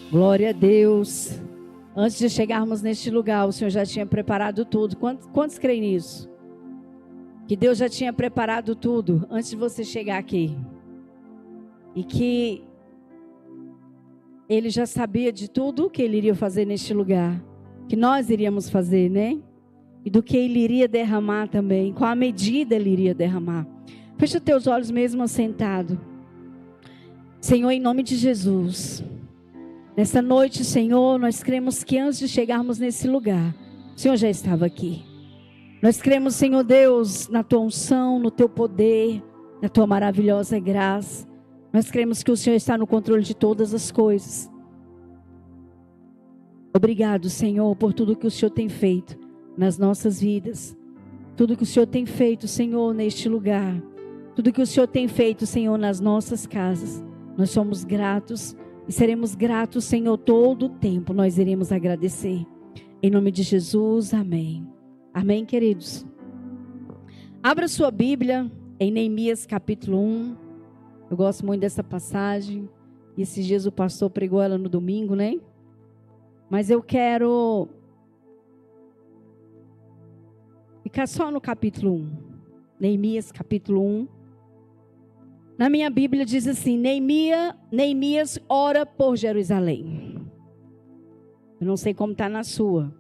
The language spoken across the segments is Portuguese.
Glória a Deus. Antes de chegarmos neste lugar, o Senhor já tinha preparado tudo. Quantos creem nisso? Que Deus já tinha preparado tudo antes de você chegar aqui. E que Ele já sabia de tudo o que Ele iria fazer neste lugar. Que nós iríamos fazer, né? E do que Ele iria derramar também. Qual a medida Ele iria derramar. Fecha teus olhos mesmo assentado. Senhor, em nome de Jesus. Nessa noite, Senhor, nós cremos que antes de chegarmos nesse lugar, o Senhor já estava aqui. Nós cremos, Senhor Deus, na Tua unção, no Teu poder, na Tua maravilhosa graça. Nós cremos que o Senhor está no controle de todas as coisas. Obrigado, Senhor, por tudo que o Senhor tem feito nas nossas vidas. Tudo que o Senhor tem feito, Senhor, neste lugar. Tudo que o Senhor tem feito, Senhor, nas nossas casas. Nós somos gratos. E seremos gratos, Senhor, todo o tempo. Nós iremos agradecer. Em nome de Jesus, amém. Amém, queridos. Abra sua Bíblia em Neemias capítulo 1. Eu gosto muito dessa passagem. E esses dias o pastor pregou ela no domingo, né? Mas eu quero ficar só no capítulo 1. Neemias capítulo 1. Na minha Bíblia diz assim: Neemias ora por Jerusalém. Eu não sei como está na sua.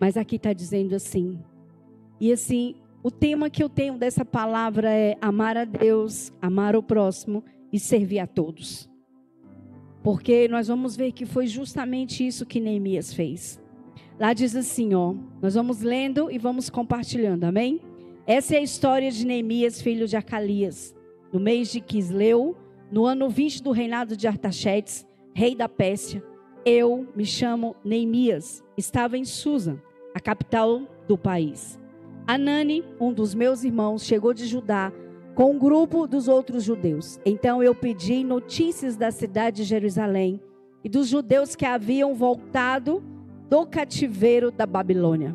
Mas aqui está dizendo assim. E assim, o tema que eu tenho dessa palavra é amar a Deus, amar o próximo e servir a todos. Porque nós vamos ver que foi justamente isso que Neemias fez. Lá diz assim, ó. Nós vamos lendo e vamos compartilhando, amém? Essa é a história de Neemias, filho de Acalias. No mês de Quisleu, no ano 20 do reinado de Artaxerxes, rei da Pérsia, eu me chamo Neemias. Estava em Susa, a capital do país. Anani, um dos meus irmãos, chegou de Judá com um grupo dos outros judeus. Então eu pedi notícias da cidade de Jerusalém e dos judeus que haviam voltado do cativeiro da Babilônia.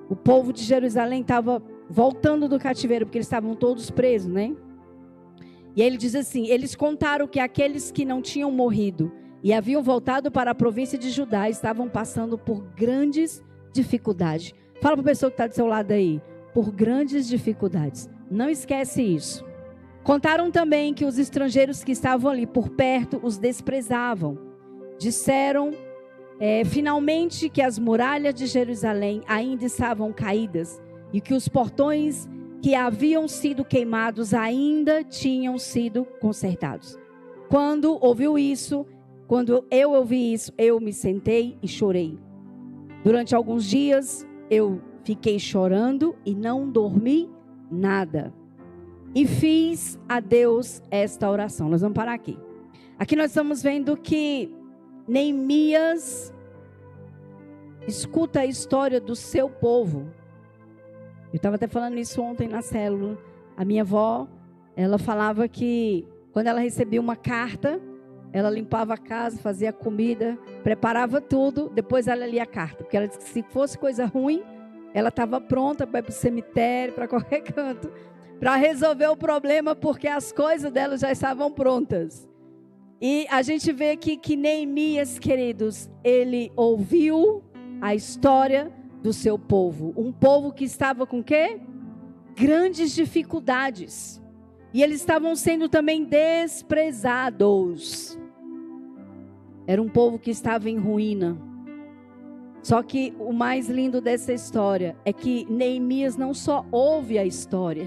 O povo de Jerusalém estava voltando do cativeiro, porque eles estavam todos presos, né? E aí ele diz assim: eles contaram que aqueles que não tinham morrido e haviam voltado para a província de Judá estavam passando por grandes dificuldades. Fala para a pessoa que está do seu lado aí: por grandes dificuldades. Não esquece isso. Contaram também que os estrangeiros que estavam ali por perto os desprezavam. Disseram finalmente que as muralhas de Jerusalém ainda estavam caídas e que os portões que haviam sido queimados ainda tinham sido consertados. Quando eu ouvi isso, eu me sentei e chorei. Durante alguns dias eu fiquei chorando e não dormi nada. E fiz a Deus esta oração. Nós vamos parar aqui. Aqui nós estamos vendo que Neemias escuta a história do seu povo. Eu estava até falando isso ontem na célula. A minha avó, ela falava que quando ela recebia uma carta, ela limpava a casa, fazia comida, preparava tudo, depois ela lia a carta. Porque ela disse que se fosse coisa ruim, ela estava pronta para ir para o cemitério, para qualquer canto, para resolver o problema, porque as coisas dela já estavam prontas. E a gente vê aqui que Neemias, queridos, ele ouviu a história do seu povo. Um povo que estava com o quê? Grandes dificuldades. E eles estavam sendo também desprezados. Era um povo que estava em ruína. Só que o mais lindo dessa história é que Neemias não só ouve a história.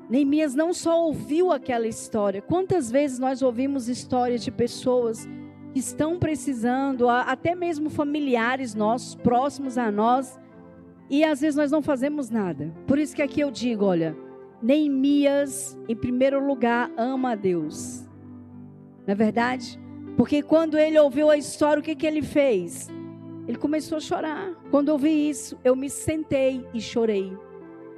Neemias não só ouviu aquela história. Quantas vezes nós ouvimos histórias de pessoas que estão precisando, até mesmo familiares nossos, próximos a nós, e às vezes nós não fazemos nada. Por isso que aqui eu digo, olha, Neemias, em primeiro lugar, ama a Deus. Não é verdade? Porque quando ele ouviu a história, o que ele fez? Ele começou a chorar. Quando eu ouvi isso, eu me sentei e chorei.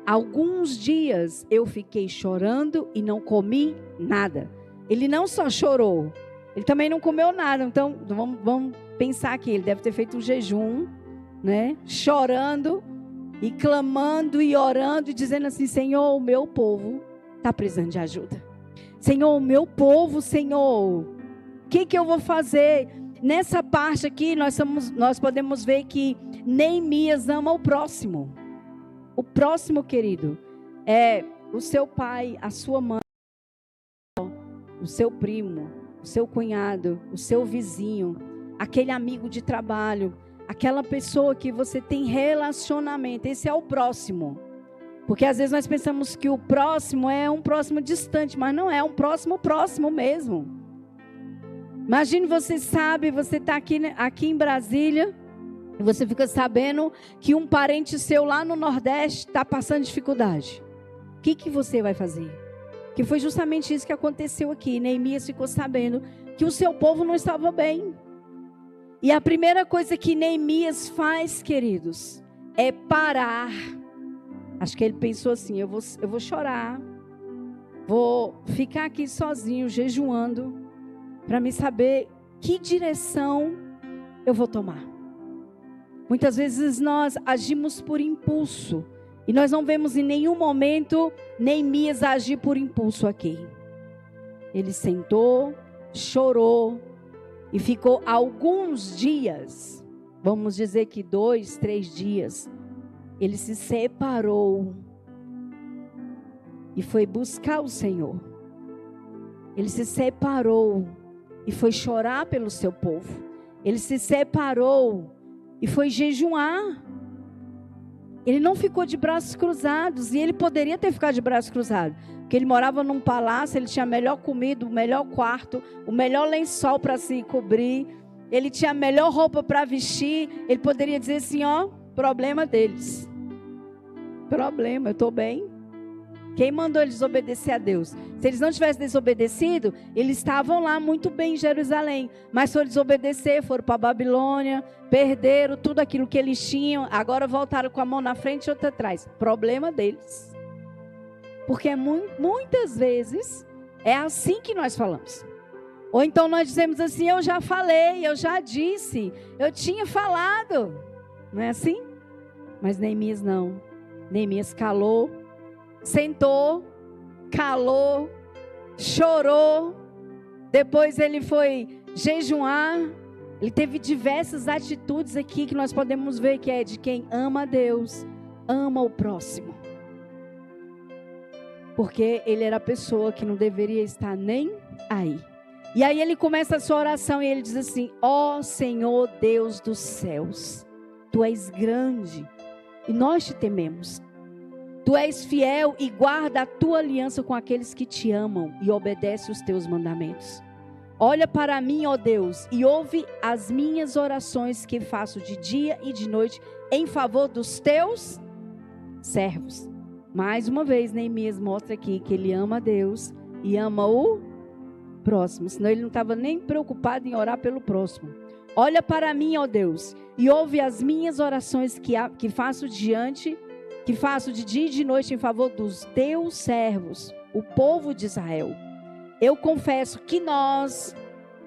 Alguns dias eu fiquei chorando e não comi nada. Ele não só chorou, ele também não comeu nada. Então, vamos pensar aqui, ele deve ter feito um jejum, né? Chorando e clamando e orando e dizendo assim: Senhor, o meu povo está precisando de ajuda. Senhor, o meu povo, Senhor, O que eu vou fazer? Nessa parte aqui, nós podemos ver que Neemias ama o próximo. O próximo, querido, é o seu pai, a sua mãe, o seu primo, o seu cunhado, o seu vizinho, aquele amigo de trabalho, aquela pessoa que você tem relacionamento. Esse é o próximo. Porque às vezes nós pensamos que o próximo é um próximo distante, mas não é, um próximo mesmo. Imagine, você está aqui em Brasília, e você fica sabendo que um parente seu lá no Nordeste está passando dificuldade. O que você vai fazer? Que foi justamente isso que aconteceu aqui. Neemias ficou sabendo que o seu povo não estava bem. E a primeira coisa que Neemias faz, queridos, é parar. Acho que ele pensou assim, eu vou chorar, vou ficar aqui sozinho, jejuando, para me saber que direção eu vou tomar. Muitas vezes nós agimos por impulso, e nós não vemos em nenhum momento Neemias agir por impulso aqui. Ele sentou, chorou, e ficou alguns dias, vamos dizer que 2, 3 dias, ele se separou e foi buscar o Senhor. Ele se separou e foi chorar pelo seu povo. Ele se separou e foi jejuar. Ele não ficou de braços cruzados, e ele poderia ter ficado de braços cruzados, porque ele morava num palácio, ele tinha a melhor comida, o melhor quarto, o melhor lençol para se cobrir, ele tinha a melhor roupa para vestir. Ele poderia dizer assim, ó, problema deles. Problema, eu estou bem. Quem mandou eles desobedecer a Deus? Se eles não tivessem desobedecido, eles estavam lá muito bem em Jerusalém. Mas foram desobedecer, foram para a Babilônia, perderam tudo aquilo que eles tinham. Agora voltaram com a mão na frente e outra atrás. Problema deles. Porque muitas vezes é assim que nós falamos. Ou então nós dizemos assim, eu já falei, eu já disse, eu tinha falado. Não é assim? Mas Neemias não. Neemias calou, sentou, calou, chorou. Depois ele foi jejuar. Ele teve diversas atitudes aqui que nós podemos ver que é de quem ama a Deus, ama o próximo. Porque ele era a pessoa que não deveria estar nem aí. E aí ele começa a sua oração e ele diz assim, ó Senhor Deus dos céus, Tu és grande e nós te tememos. Tu és fiel e guarda a tua aliança com aqueles que te amam e obedecem os teus mandamentos. Olha para mim, ó Deus, e ouve as minhas orações que faço de dia e de noite em favor dos teus servos. Mais uma vez, Neemias mostra aqui que ele ama a Deus e ama o próximo. Senão ele não estava nem preocupado em orar pelo próximo. Olha para mim, ó Deus, e ouve as minhas orações que faço de dia e de noite em favor dos teus servos, o povo de Israel. Eu confesso que nós,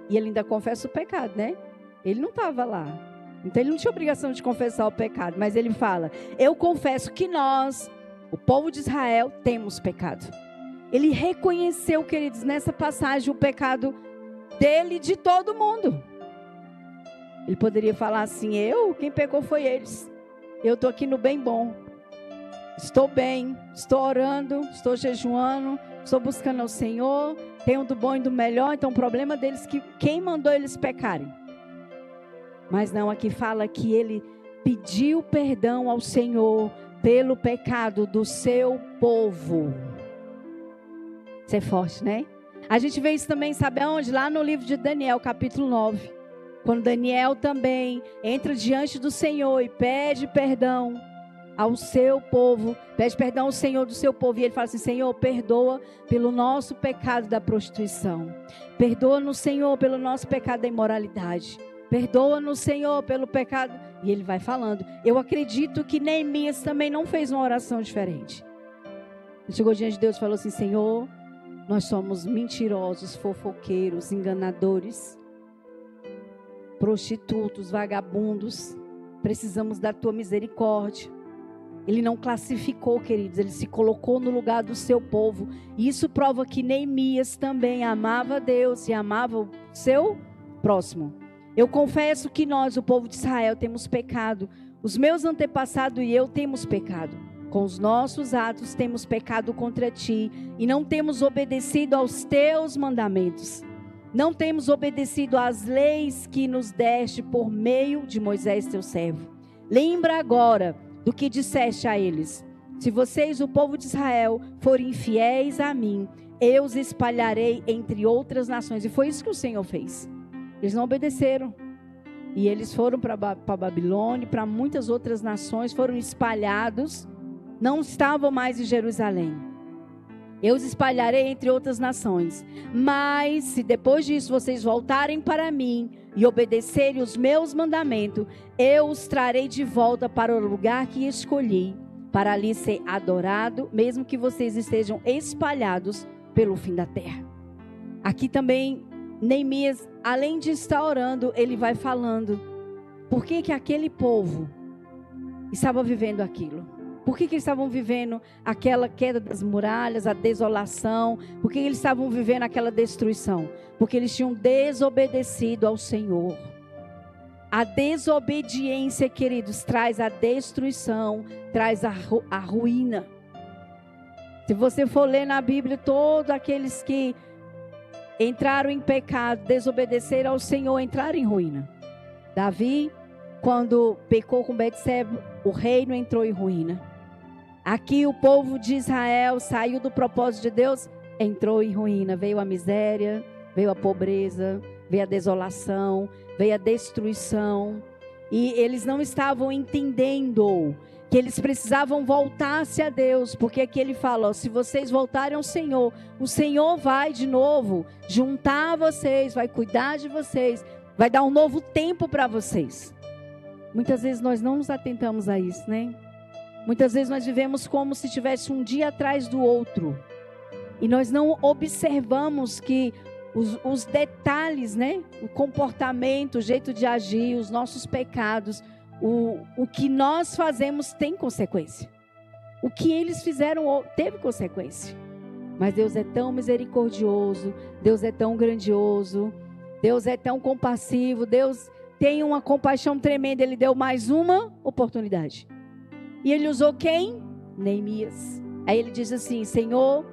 e ele ainda confessa o pecado, né? Ele não estava lá, então ele não tinha obrigação de confessar o pecado, mas ele fala, eu confesso que nós, o povo de Israel, temos pecado. Ele reconheceu, queridos, nessa passagem o pecado dele e de todo mundo. Ele poderia falar assim, quem pecou foi eles. Eu estou aqui no bem bom. Estou bem, estou orando, estou jejuando, estou buscando ao Senhor, tenho do bom e do melhor. Então o problema deles é que quem mandou eles pecarem. Mas não, aqui fala que ele pediu perdão ao Senhor pelo pecado do seu povo. Isso é forte, né? A gente vê isso também, sabe aonde? Lá no livro de Daniel, capítulo 9. Quando Daniel também entra diante do Senhor e pede perdão ao seu povo, pede perdão ao Senhor do seu povo, e ele fala assim, Senhor, perdoa pelo nosso pecado da prostituição, perdoa-nos, Senhor, pelo nosso pecado da imoralidade, perdoa-nos, Senhor, pelo pecado, e ele vai falando. Eu acredito que Neemias também não fez uma oração diferente. Ele chegou diante de Deus e falou assim, Senhor, nós somos mentirosos, fofoqueiros, enganadores, prostitutos, vagabundos, precisamos da tua misericórdia. Ele não classificou, queridos, ele se colocou no lugar do seu povo. E isso prova que Neemias também amava Deus e amava o seu próximo. Eu confesso que nós, o povo de Israel, temos pecado. Os meus antepassados e eu temos pecado. Com os nossos atos temos pecado contra ti e não temos obedecido aos teus mandamentos. Não temos obedecido às leis que nos deste por meio de Moisés, teu servo. Lembra agora do que disseste a eles: se vocês, o povo de Israel, forem infiéis a mim, eu os espalharei entre outras nações. E foi isso que o Senhor fez. Eles não obedeceram. E eles foram para Babilônia, para muitas outras nações, foram espalhados, não estavam mais em Jerusalém. Eu os espalharei entre outras nações. Mas se depois disso vocês voltarem para mim e obedecerem os meus mandamentos, eu os trarei de volta para o lugar que escolhi, para ali ser adorado, mesmo que vocês estejam espalhados pelo fim da terra. Aqui também, Neemias, além de estar orando, ele vai falando por que aquele povo estava vivendo aquilo. Por que eles estavam vivendo aquela queda das muralhas, a desolação? Por que eles estavam vivendo aquela destruição? Porque eles tinham desobedecido ao Senhor. A desobediência, queridos, traz a destruição, traz a ruína. Se você for ler na Bíblia, todos aqueles que entraram em pecado, desobedeceram ao Senhor, entraram em ruína. Davi, quando pecou com Betseba, o reino entrou em ruína. Aqui o povo de Israel saiu do propósito de Deus, entrou em ruína. Veio a miséria, veio a pobreza, veio a desolação, veio a destruição. E eles não estavam entendendo que eles precisavam voltar-se a Deus. Porque aqui ele fala, ó, se vocês voltarem ao Senhor, o Senhor vai de novo juntar vocês, vai cuidar de vocês, vai dar um novo tempo para vocês. Muitas vezes nós não nos atentamos a isso, né? Muitas vezes nós vivemos como se tivesse um dia atrás do outro. E nós não observamos que os detalhes, né? O comportamento, o jeito de agir, os nossos pecados, o que nós fazemos tem consequência. O que eles fizeram teve consequência. Mas Deus é tão misericordioso, Deus é tão grandioso, Deus é tão compassivo, Deus tem uma compaixão tremenda. Ele deu mais uma oportunidade. E ele usou quem? Neemias. Aí ele diz assim: Senhor,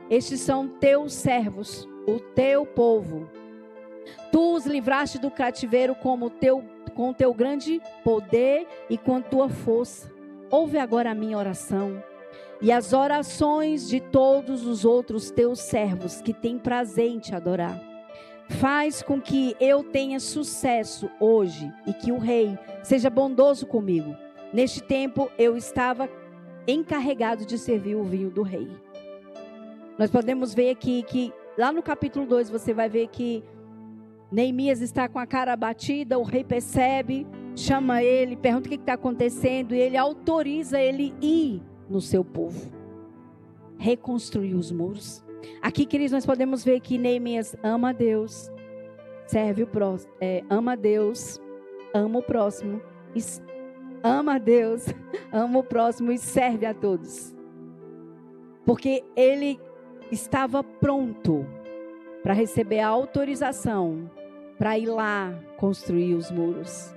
estes são teus servos, o teu povo. Tu os livraste do cativeiro com o teu grande poder e com tua força. Ouve agora a minha oração e as orações de todos os outros teus servos que têm prazer em te adorar. Faz com que eu tenha sucesso hoje e que o rei seja bondoso comigo. Neste tempo eu estava encarregado de servir o vinho do rei. Nós podemos ver aqui que lá no capítulo 2 você vai ver que Neemias está com a cara abatida, o rei percebe, chama ele, pergunta o que está acontecendo e ele autoriza ele ir no seu povo, reconstruir os muros. Aqui, queridos, nós podemos ver que Neemias ama a Deus, serve o próximo, ama a Deus, ama o próximo, ama a Deus, ama o próximo e serve a todos. Porque ele estava pronto para receber a autorização para ir lá construir os muros.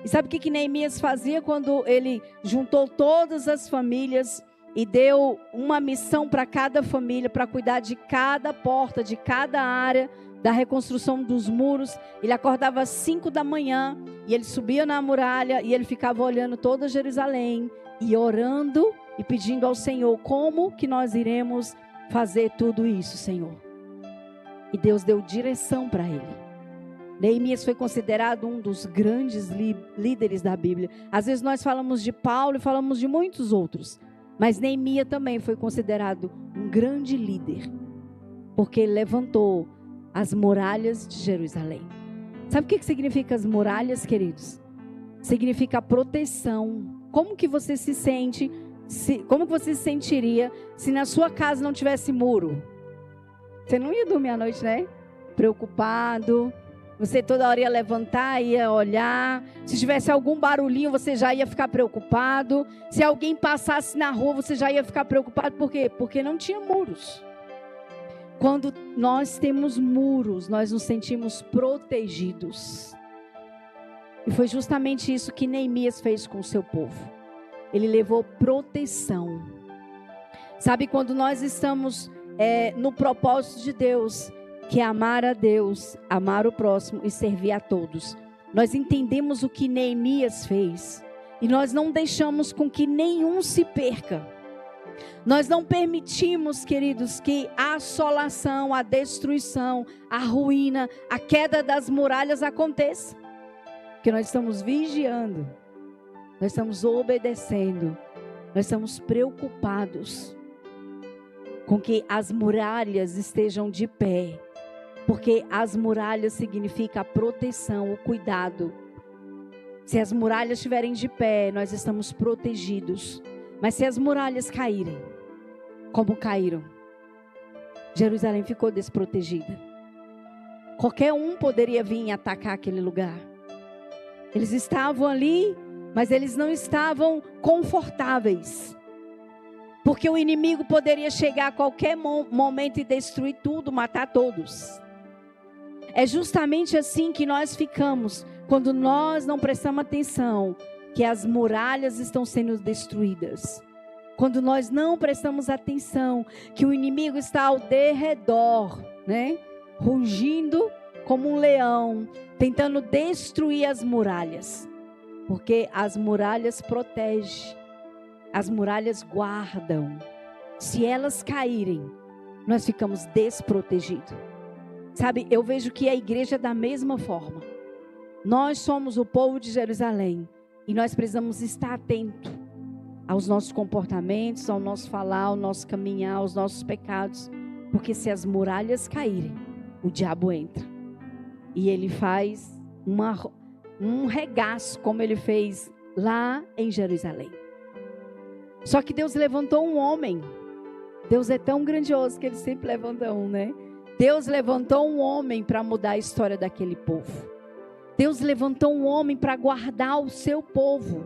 E sabe o que Neemias fazia quando ele juntou todas as famílias e deu uma missão para cada família, para cuidar de cada porta, de cada área da reconstrução dos muros? Ele acordava às 5 da manhã e ele subia na muralha e ele ficava olhando toda Jerusalém e orando e pedindo ao Senhor: como que nós iremos fazer tudo isso, Senhor? E Deus deu direção para ele. Neemias foi considerado um dos grandes líderes da Bíblia. Às vezes nós falamos de Paulo e falamos de muitos outros, mas Neemias também foi considerado um grande líder, porque ele levantou as muralhas de Jerusalém. Sabe o que significa as muralhas, queridos? Significa proteção. Como que você se sente, como que você se sentiria se na sua casa não tivesse muro? Você não ia dormir à noite, né? Preocupado, Você toda hora ia levantar, ia olhar. Se tivesse algum barulhinho, você já ia ficar preocupado. Se alguém passasse na rua, você já ia ficar preocupado. Por quê? Porque não tinha muros. Quando nós temos muros, nós nos sentimos protegidos. E foi justamente isso que Neemias fez com o seu povo. Ele levou proteção. Sabe, quando nós estamos no propósito de Deus, que é amar a Deus, amar o próximo e servir a todos, nós entendemos o que Neemias fez. E nós não deixamos com que nenhum se perca. Nós não permitimos, queridos, que a assolação, a destruição, a ruína, a queda das muralhas aconteça. Porque nós estamos vigiando, nós estamos obedecendo, nós estamos preocupados com que as muralhas estejam de pé. Porque as muralhas significam a proteção, o cuidado. Se as muralhas estiverem de pé, nós estamos protegidos. Mas se as muralhas caírem, como caíram, Jerusalém ficou desprotegida. Qualquer um poderia vir e atacar aquele lugar. Eles estavam ali, mas eles não estavam confortáveis. Porque o inimigo poderia chegar a qualquer momento e destruir tudo, matar todos. É justamente assim que nós ficamos, quando nós não prestamos atenção, que as muralhas estão sendo destruídas. Quando nós não prestamos atenção, que o inimigo está ao derredor, né? Rugindo como um leão, tentando destruir as muralhas. Porque as muralhas protegem, as muralhas guardam. Se elas caírem, nós ficamos desprotegidos. Sabe, eu vejo que a igreja é da mesma forma. Nós somos o povo de Jerusalém. E nós precisamos estar atentos aos nossos comportamentos, ao nosso falar, ao nosso caminhar, aos nossos pecados. Porque se as muralhas caírem, o diabo entra. E ele faz um regaço, como ele fez lá em Jerusalém. Só que Deus levantou um homem. Deus é tão grandioso que ele sempre levanta um, né? Deus levantou um homem para mudar a história daquele povo. Deus levantou um homem para guardar o seu povo.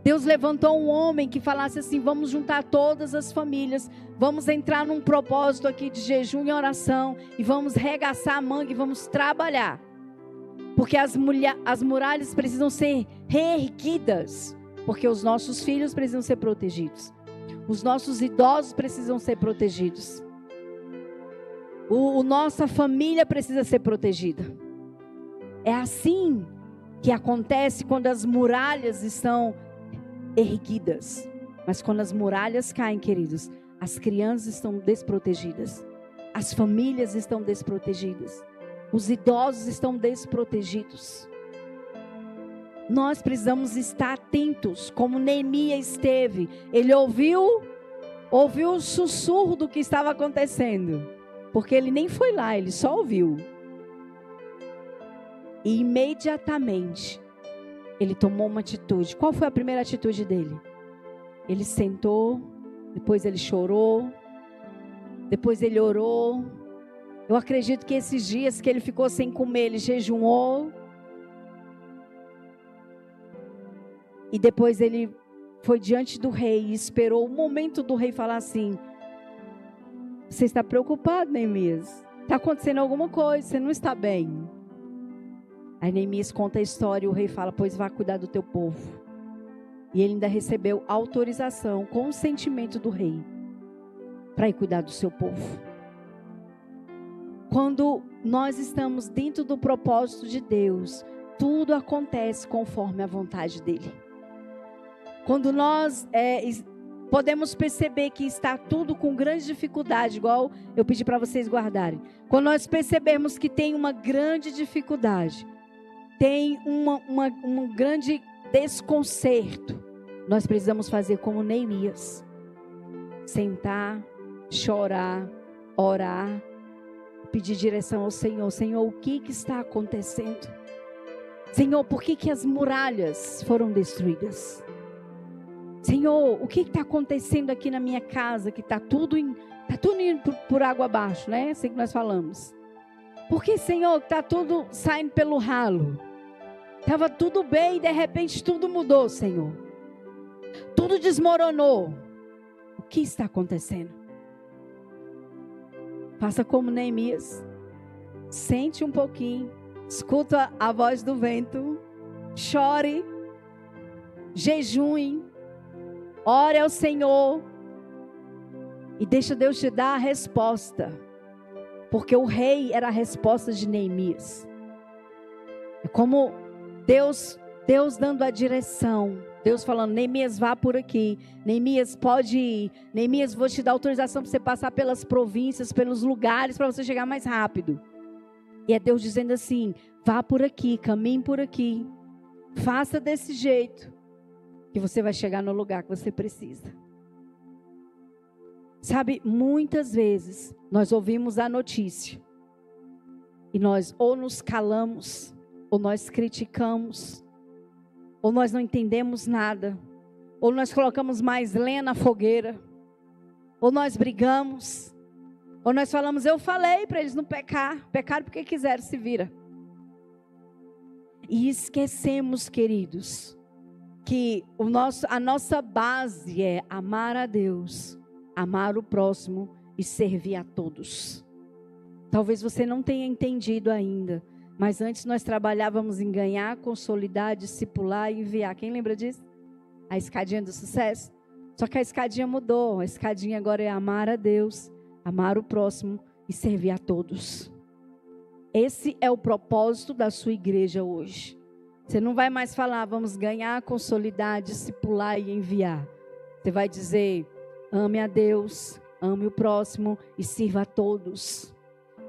Deus levantou um homem que falasse assim: vamos juntar todas as famílias, vamos entrar num propósito aqui de jejum e oração, e vamos regaçar a manga e vamos trabalhar. Porque as muralhas precisam ser reerguidas, porque os nossos filhos precisam ser protegidos. Os nossos idosos precisam ser protegidos. Nossa família precisa ser protegida. É assim que acontece quando as muralhas estão erguidas. Mas quando as muralhas caem, queridos, as crianças estão desprotegidas. As famílias estão desprotegidas. Os idosos estão desprotegidos. Nós precisamos estar atentos, como Neemias esteve. Ele ouviu o sussurro do que estava acontecendo. Porque ele nem foi lá, ele só ouviu. E imediatamente, ele tomou uma atitude. Qual foi a primeira atitude dele? Ele sentou, depois ele chorou, depois ele orou. Eu acredito que esses dias que ele ficou sem comer, ele jejuou. E depois ele foi diante do rei e esperou o momento do rei falar assim: você está preocupado, Neemias? Está acontecendo alguma coisa, você não está bem. Aí Neemias conta a história e o rei fala: pois vá cuidar do teu povo. E ele ainda recebeu autorização, consentimento do rei, para ir cuidar do seu povo. Quando nós estamos dentro do propósito de Deus, tudo acontece conforme a vontade dele. Quando nós podemos perceber que está tudo com grande dificuldade, igual eu pedi para vocês guardarem. Quando nós percebermos que tem uma grande dificuldade, tem um grande desconcerto, nós precisamos fazer como Neemias: sentar, chorar, orar, pedir direção ao Senhor. Senhor, o que está acontecendo? Senhor, por que as muralhas foram destruídas? Senhor, o que está acontecendo aqui na minha casa, que está tudo indo por água abaixo, né? Assim que nós falamos. Porque, Senhor, está tudo saindo pelo ralo. Estava tudo bem e de repente tudo mudou, Senhor. Tudo desmoronou. O que está acontecendo? Faça como Neemias. Sente um pouquinho. Escuta a voz do vento. Chore. Jejue. Ore ao Senhor. E deixa Deus te dar a resposta. Porque o rei era a resposta de Neemias. É como Deus dando a direção. Deus falando, Neemias, vá por aqui. Neemias, pode ir. Neemias, vou te dar autorização para você passar pelas províncias, pelos lugares, para você chegar mais rápido. E é Deus dizendo assim, vá por aqui, caminhe por aqui. Faça desse jeito, que você vai chegar no lugar que você precisa. Sabe, muitas vezes nós ouvimos a notícia e nós ou nos calamos, ou nós criticamos, ou nós não entendemos nada, ou nós colocamos mais lenha na fogueira, ou nós brigamos, ou nós falamos, eu falei para eles não pecar, pecaram porque quiseram, se vira. E esquecemos, queridos, que a nossa base é amar a Deus, amar o próximo e servir a todos. Talvez você não tenha entendido ainda, mas antes nós trabalhávamos em ganhar, consolidar, discipular e enviar. Quem lembra disso? A escadinha do sucesso. Só que a escadinha mudou. A escadinha agora é amar a Deus, amar o próximo e servir a todos. Esse é o propósito da sua igreja hoje. Você não vai mais falar, vamos ganhar, consolidar, discipular e enviar. Você vai dizer, ame a Deus, ame o próximo e sirva a todos.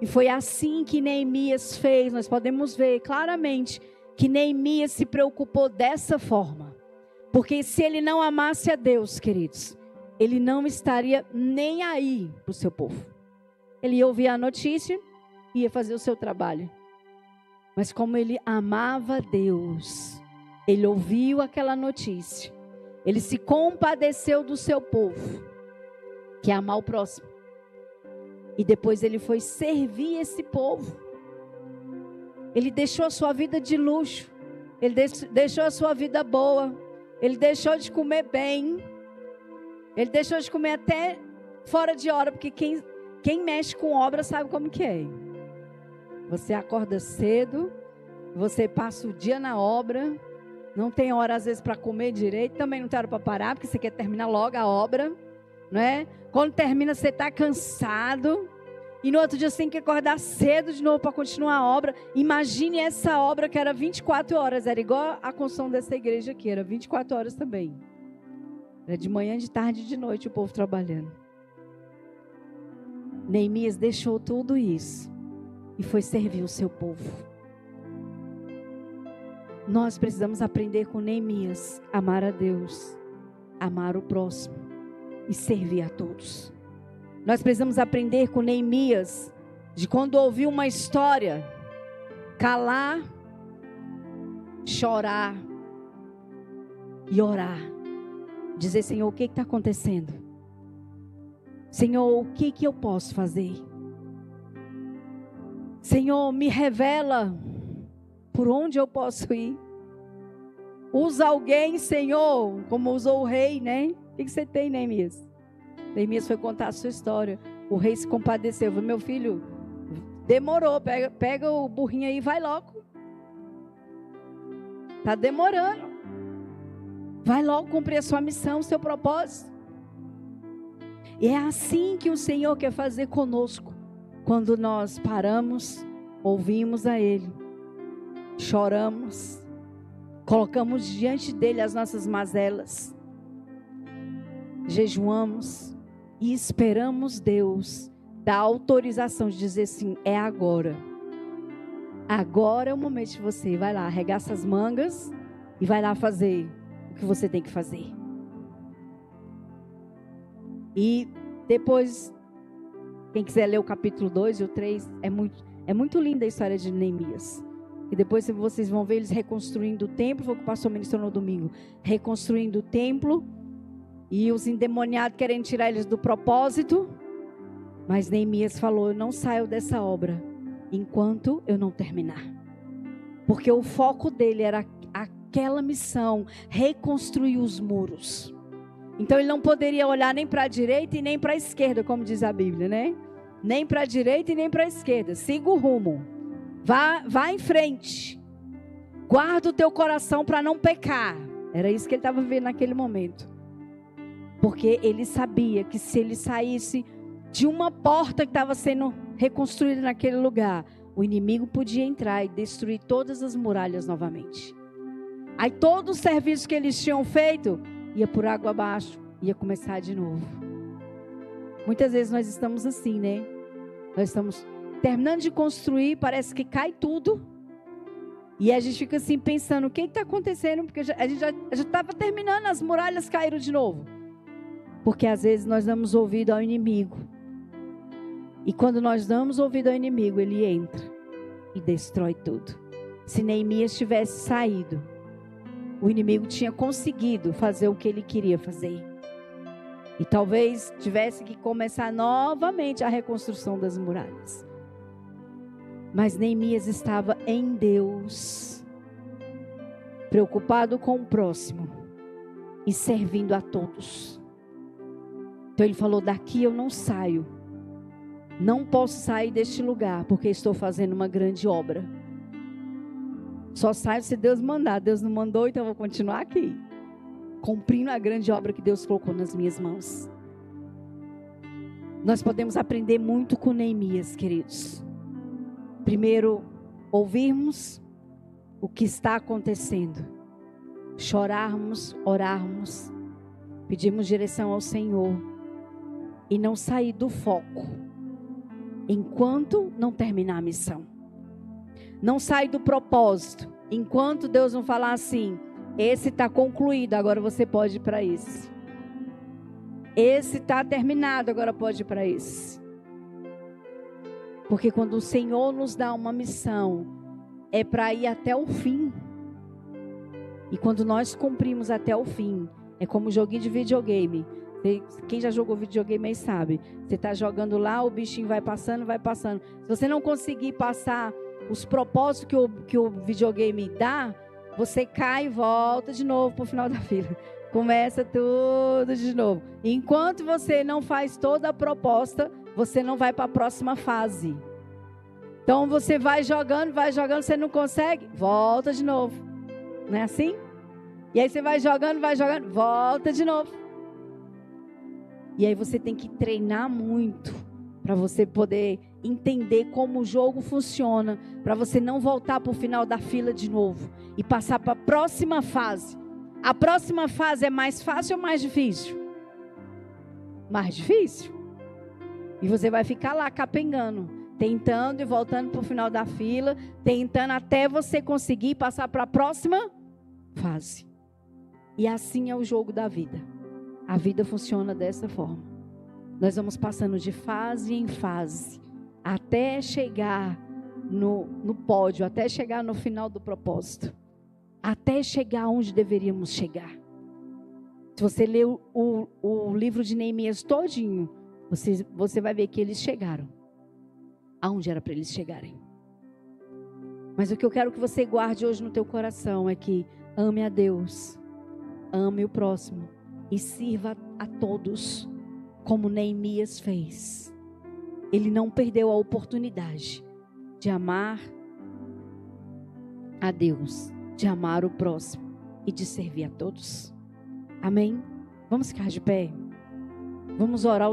E foi assim que Neemias fez. Nós podemos ver claramente que Neemias se preocupou dessa forma. Porque se ele não amasse a Deus, queridos, ele não estaria nem aí para o seu povo. Ele ia ouvir a notícia e ia fazer o seu trabalho. Mas como ele amava Deus, ele ouviu aquela notícia. Ele se compadeceu do seu povo, que é amar o próximo. E depois ele foi servir esse povo. Ele deixou a sua vida de luxo. Ele deixou a sua vida boa. Ele deixou de comer bem. Ele deixou de comer até fora de hora. Porque quem mexe com obra sabe como que é. Você acorda cedo. Você passa o dia na obra. Não tem hora às vezes para comer direito. Também não tem hora para parar. Porque você quer terminar logo a obra. Não é? Quando termina, você está cansado. E no outro dia você tem que acordar cedo de novo para continuar a obra. Imagine essa obra que era 24 horas. Era igual a construção dessa igreja aqui. Era 24 horas também. Era de manhã, de tarde e de noite o povo trabalhando. Neemias deixou tudo isso. E foi servir o seu povo. Nós precisamos aprender com Neemias. Amar a Deus. Amar o próximo. E servir a todos. Nós precisamos aprender com Neemias, de quando ouvir uma história, calar, chorar e orar. Dizer, Senhor, o que está acontecendo? Senhor, o que eu posso fazer? Senhor, me revela por onde eu posso ir. Usa alguém, Senhor, como usou o rei, né? O que você tem, Neemias? Neemias foi contar a sua história. O rei se compadeceu. Falei, meu filho, demorou. Pega o burrinho aí e vai logo. Está demorando. Vai logo cumprir a sua missão, o seu propósito. E é assim que o Senhor quer fazer conosco. Quando nós paramos, ouvimos a Ele, choramos, colocamos diante dEle as nossas mazelas, jejuamos e esperamos Deus dar autorização de dizer assim, é agora. Agora é o momento de você, vai lá, arregaça as mangas e vai lá fazer o que você tem que fazer. E depois, quem quiser ler o capítulo 2 e o 3, é muito linda a história de Neemias. E depois vocês vão ver eles reconstruindo o templo, foi o que o pastor mencionou no domingo, reconstruindo o templo, e os endemoniados querendo tirar eles do propósito, mas Neemias falou, eu não saio dessa obra, enquanto eu não terminar. Porque o foco dele era aquela missão, reconstruir os muros. Então ele não poderia olhar nem para a direita e nem para a esquerda, como diz a Bíblia, né? Nem para a direita e nem para a esquerda. Siga o rumo. Vá em frente. Guarda o teu coração para não pecar. Era isso que ele estava vivendo naquele momento. Porque ele sabia que se ele saísse de uma porta que estava sendo reconstruída naquele lugar, o inimigo podia entrar e destruir todas as muralhas novamente. Aí todo o serviço que eles tinham feito ia por água abaixo, ia começar de novo. Muitas vezes nós estamos assim, né? Nós estamos terminando de construir, parece que cai tudo. E a gente fica assim pensando, o que está acontecendo? Porque a gente já estava terminando, as muralhas caíram de novo. Porque às vezes nós damos ouvido ao inimigo. E quando nós damos ouvido ao inimigo, ele entra e destrói tudo. Se Neemias tivesse saído, o inimigo tinha conseguido fazer o que ele queria fazer. E talvez tivesse que começar novamente a reconstrução das muralhas. Mas Neemias estava em Deus, preocupado com o próximo e servindo a todos. Então ele falou, daqui eu não saio. Não posso sair deste lugar, porque estou fazendo uma grande obra. Só saio se Deus mandar. Deus não mandou, então eu vou continuar aqui, cumprindo a grande obra que Deus colocou nas minhas mãos. Nós podemos aprender muito com Neemias, queridos. Primeiro, ouvirmos o que está acontecendo. Chorarmos, orarmos, pedirmos direção ao Senhor. E não sair do foco enquanto não terminar a missão. Não sair do propósito enquanto Deus não falar assim, esse está concluído, agora você pode ir para esse. Esse está terminado, agora pode ir para esse. Porque quando o Senhor nos dá uma missão, é para ir até o fim. E quando nós cumprimos até o fim, é como um joguinho de videogame. Quem já jogou videogame aí sabe. Você está jogando lá, o bichinho vai passando, vai passando. Se você não conseguir passar os propósitos que o videogame dá, você cai e volta de novo para o final da fila. Começa tudo de novo. Enquanto você não faz toda a proposta, você não vai para a próxima fase. Então você vai jogando, você não consegue, volta de novo. Não é assim? E aí você vai jogando, volta de novo. E aí você tem que treinar muito para você poder entender como o jogo funciona, para você não voltar para o final da fila de novo e passar para a próxima fase. A próxima fase é mais fácil ou mais difícil? Mais difícil. E você vai ficar lá capengando, tentando e voltando para o final da fila, tentando até você conseguir passar para a próxima fase. E assim é o jogo da vida. A vida funciona dessa forma. Nós vamos passando de fase em fase, até chegar no pódio, até chegar no final do propósito, até chegar onde deveríamos chegar. Se você ler o livro de Neemias todinho, você vai ver que eles chegaram aonde era para eles chegarem. Mas o que eu quero que você guarde hoje no teu coração é que ame a Deus, ame o próximo e sirva a todos como Neemias fez. Ele não perdeu a oportunidade de amar a Deus, de amar o próximo e de servir a todos. Amém? Vamos ficar de pé. Vamos orar.